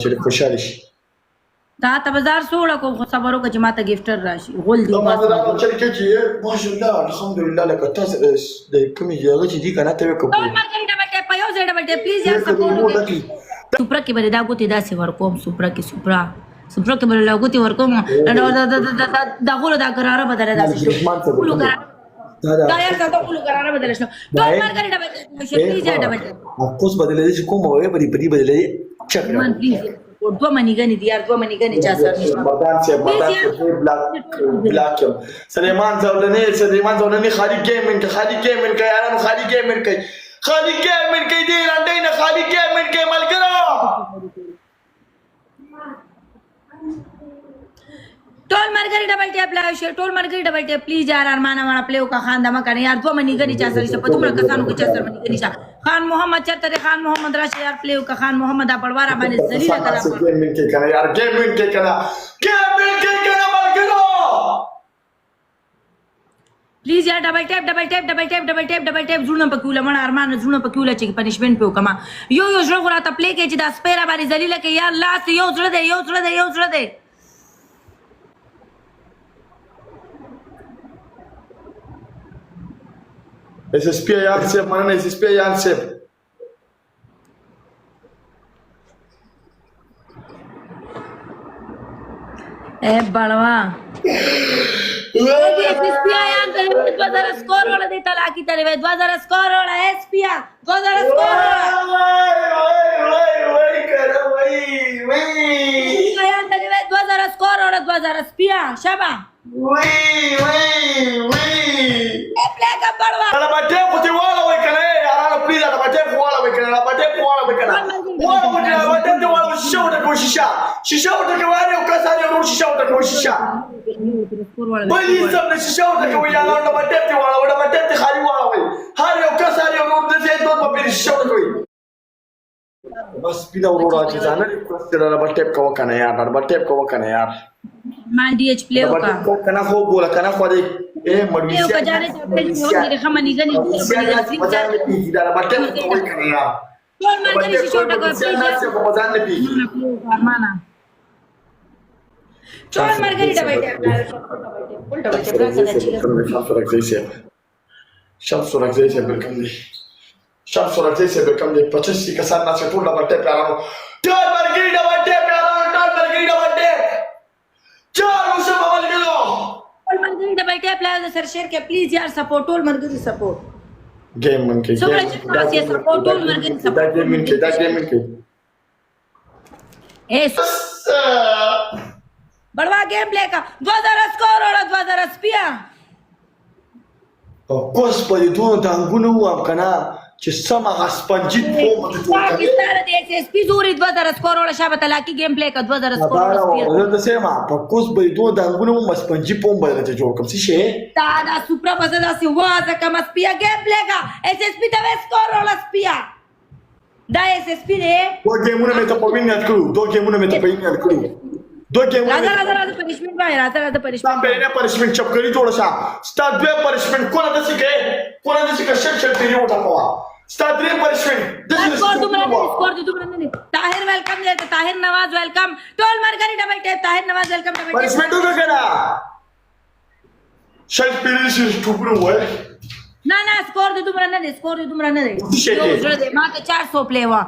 چې خوشاله شي دا ته بازار سوړه کو خو صبر وکړه چې ماته ګفټر راشي غول دی ما دا چې چې ماشاءالله الحمدلله لکه تاسو د کومې ځای چې دي کنه ته وکړو ټول مارکیټ ډبل ټیپ په یو ځای ډبل ټیپ پلیز یار سپورټ وکړئ سپرا کې بل دا ګوتې داسې ورکوم سپرا کې بل لا ګوتې ورکوم دا غول دا قراره بدله داسې شو دا یار څه ته غول قراره بدله شو ټول مارکیټ ډبل ټیپ پلیز یار ډبل ټیپ کوس بدلې چې کوم وې په دې بدلې چک مان پلیز دو منی غنی دی یار دو منی غنی چا سر نشته مدان سے بلاک سلیمان زولنی خالی گیمنگ یارانو خالی گیمنگ دی رانډای نه خالی گیمنگ ملګرو ټول مرګري ډبل ټیپ لا شي ټول مرګري ډبل ټیپ پلیز یار ارمانه وانا پلیو کا خان دما کنه یار دو منی غنی چا سر نشته په دومره کسانو کې چا سر منی غنی شا خان محمد چرته خان محمد راشي یار پلیو کا خان محمد پړوارا باندې ذلیل کړه گیمنگ کې کنه یار گیمنگ کې کنه ملګرو پلیز یار ډبل ټیپ زړه پکوله مړ ارمان زړه پکوله چې پنیشمنت په کما یو زړه غراته پلی کې چې دا سپیرا باندې ذلیل کې یار لاس یو زړه دی SSP یان سیب مننه SSP یان سیب بڑوا SSP یان ته 2000 سکور ولا دی طلاقی ته 2000 سکور ولا SSP 2000 سکور وای کرا وای یان ته 2000 سکور ولا 2000 SSP شابه وای پلی کا بڑوا انا باټه پتی والا وای کنه یارانو پلیز انا باټه والا وای کنه باټه والا وای کنه باټه والا شیشه وته کو شیشه وته کوي او کسانه ورو شیشه وته کو شیشه بلی سم نه شیشه وته کوي یارانو باټه والا وړه باټه خالي والا وای هر یو کسانه ورو د دې دوه په شیشه وته کوي بس پیدا ورو راځي ځانه کړه باټه کو کنه یار باټه کو کنه یار مان D H play होगा कना खो बोला कना खो दे ए मडविसिया का जाने चपल होगी रे खमनी गनी मजान ने पी दारा बटे कोई करे यार कौन मार गनी छोटा को से मजान ने पी माना कौन मार गनी डबल टैप उल्टा बटे ब्लॉक कर दिया شمس ورک زي سي بالكم دي 25 كسان ناس ټول ډبل ټیپ یارانو ټول مرګي ډبل ټیپ چار وسه ملګرو ټول مرګي ډبل ټیپ لا سر شیر کې پلیز یار سپورټ ټول مرګي سپورټ گیم من کې سپورټ ټول مرګي سپورټ دا گیم من کې ایس بڑوا گیم پلے کا 2000 سکور اور 2000 سپیا کوس په دې دوه دنګونو وام کنه چې سما اسپنجیت فوم ته جوړ کړي پاکستان د ایس اس پی زوري 2000 سکور ولا شابه تلاکی گیم پلی کا 2000 سکور زه د سیما په کوس به دوه دنګونو اسپنجی فوم بدل ته جوړ کوم څه شي دا سپرا پسدا سی واز کم سپیا گیم پلی کا ایس اس پی د سکور ولا سپیا دا ایس اس پی نه دوه گیمونه مې ته په وینګ کړو دوه راځه پنیشمنت وای راځه پنیشمنت به نه پنیشمنت چپ کړی جوړ شه ستاسو به پنیشمنت کوله د څه کې شل پیری وټا پوا ستاسو درې پنیشمنت سکور دومره نه طاهر ویلکم دی طاهر نواز ویلکم ټول مرګري ډبل ټیپ طاهر نواز ویلکم ډبل ټیپ پنیشمنت وکړه شل پیری شي ټوپرو وای نه سکور دومره نه دی یو زړه دی ما ته 400 پلی وا